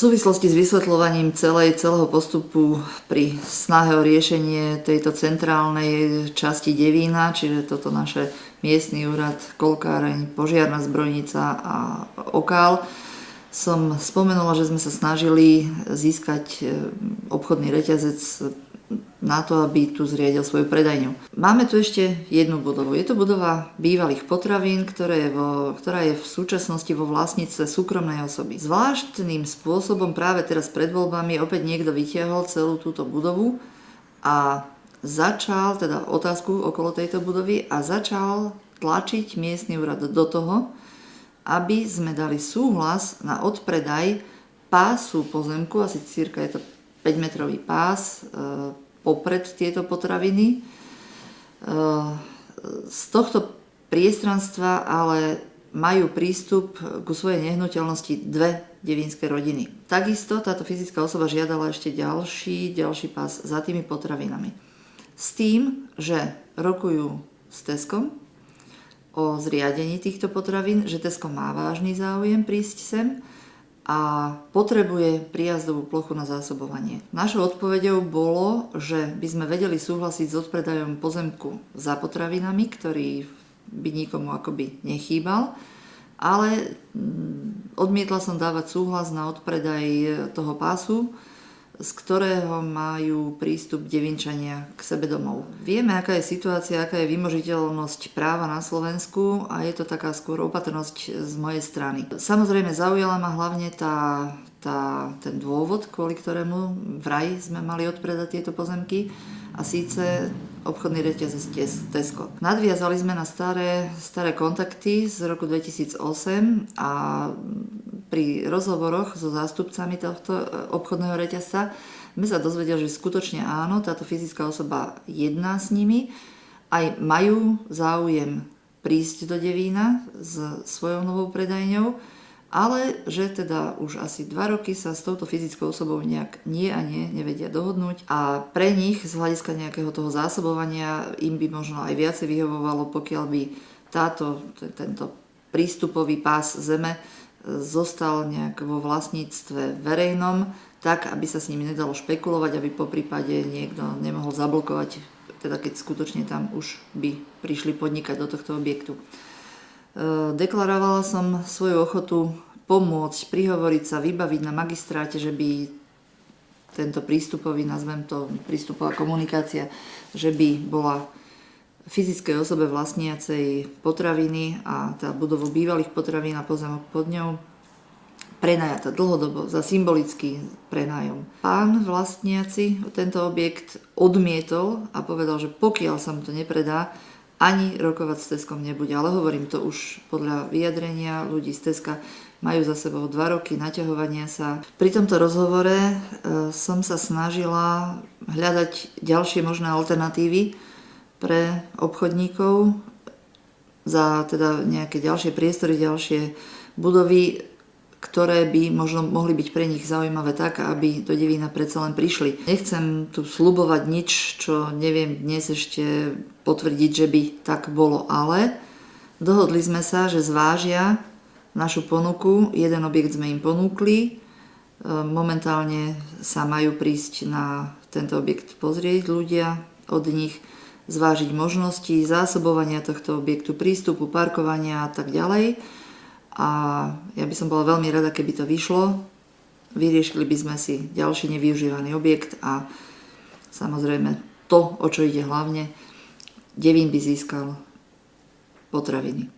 V súvislosti s vysvetľovaním celého postupu pri snahe o riešenie tejto centrálnej časti Devína, čiže toto naše miestny úrad, kolkáreň, požiarna zbrojnica a okál, som spomenula, že sme sa snažili získať obchodný reťazec na to, aby tu zriadil svoju predajňu. Máme tu ešte jednu budovu. Je to budova bývalých potravín, ktorá je v súčasnosti vo vlastníctve súkromnej osoby. Zvláštnym spôsobom práve teraz pred voľbami opäť niekto vytiahol celú túto budovu a začal, teda otázku okolo tejto budovy, a začal tlačiť miestny úrad do toho, aby sme dali súhlas na odpredaj pásu pozemku, asi cirka je to 5-metrový pás popred tieto potraviny. Z tohto priestranstva ale majú prístup ku svojej nehnuteľnosti dve devínske rodiny. Takisto táto fyzická osoba žiadala ešte ďalší pás za tými potravinami. S tým, že rokujú s Teskom o zriadení týchto potravín, že Tesko má vážny záujem prísť sem a potrebuje príjazdovú plochu na zásobovanie. Našou odpoveďou bolo, že by sme vedeli súhlasiť s odpredajom pozemku za potravinami, ktorý by nikomu akoby nechýbal, ale odmietla som dávať súhlas na odpredaj toho pásu, z ktorého majú prístup Devínčania k sebe domov. Vieme, aká je situácia, aká je vymožiteľnosť práva na Slovensku a je to taká skôr opatrnosť z mojej strany. Samozrejme zaujala ma hlavne ten dôvod, kvôli ktorému vraj sme mali odpredať tieto pozemky, a síce obchodný reťazec Tesco. Nadviazali sme na staré kontakty z roku 2008 a pri rozhovoroch so zástupcami tohto obchodného reťazca sme sa dozvedeli, že skutočne áno, táto fyzická osoba jedná s nimi, aj majú záujem prísť do Devína s svojou novou predajňou, ale že teda už asi 2 roky sa s touto fyzickou osobou nejak nevedia dohodnúť a pre nich z hľadiska nejakého toho zásobovania im by možno aj viacej vyhovovalo, pokiaľ by tento prístupový pás zeme zostal nejak vo vlastníctve verejnom, tak aby sa s nimi nedalo špekulovať, aby poprípade niekto nemohol zablokovať, teda keď skutočne tam už by prišli podnikať do tohto objektu. Deklarovala som svoju ochotu pomôcť, prihovoriť sa, vybaviť na magistráte, že by tento prístupový, nazvem to prístupová komunikácia, že by bola fyzickej osobe vlastniacej potraviny a tá budovu bývalých potravín a pozemok pod ňou prenajata dlhodobo za symbolický prenájom. Pán vlastniaci tento objekt odmietol a povedal, že pokiaľ sa mu to nepredá, ani rokovať s Teskom nebude. Ale hovorím to už podľa vyjadrenia ľudí z Teska, majú za sebou 2 roky naťahovania sa. Pri tomto rozhovore som sa snažila hľadať ďalšie možné alternatívy pre obchodníkov za teda nejaké ďalšie priestory, ďalšie budovy, ktoré by možno mohli byť pre nich zaujímavé tak, aby do Devína predsa len prišli. Nechcem tu sľubovať nič, čo neviem dnes ešte potvrdiť, že by tak bolo, ale dohodli sme sa, že zvážia našu ponuku. Jeden objekt sme im ponúkli. Momentálne sa majú prísť na tento objekt pozrieť ľudia, od nich zvážiť možnosti zásobovania tohto objektu, prístupu, parkovania a tak ďalej. A ja by som bola veľmi rada, keby to vyšlo. Vyriešili by sme si ďalší nevyužívaný objekt a samozrejme to, o čo ide hlavne, Devín by získal potraviny.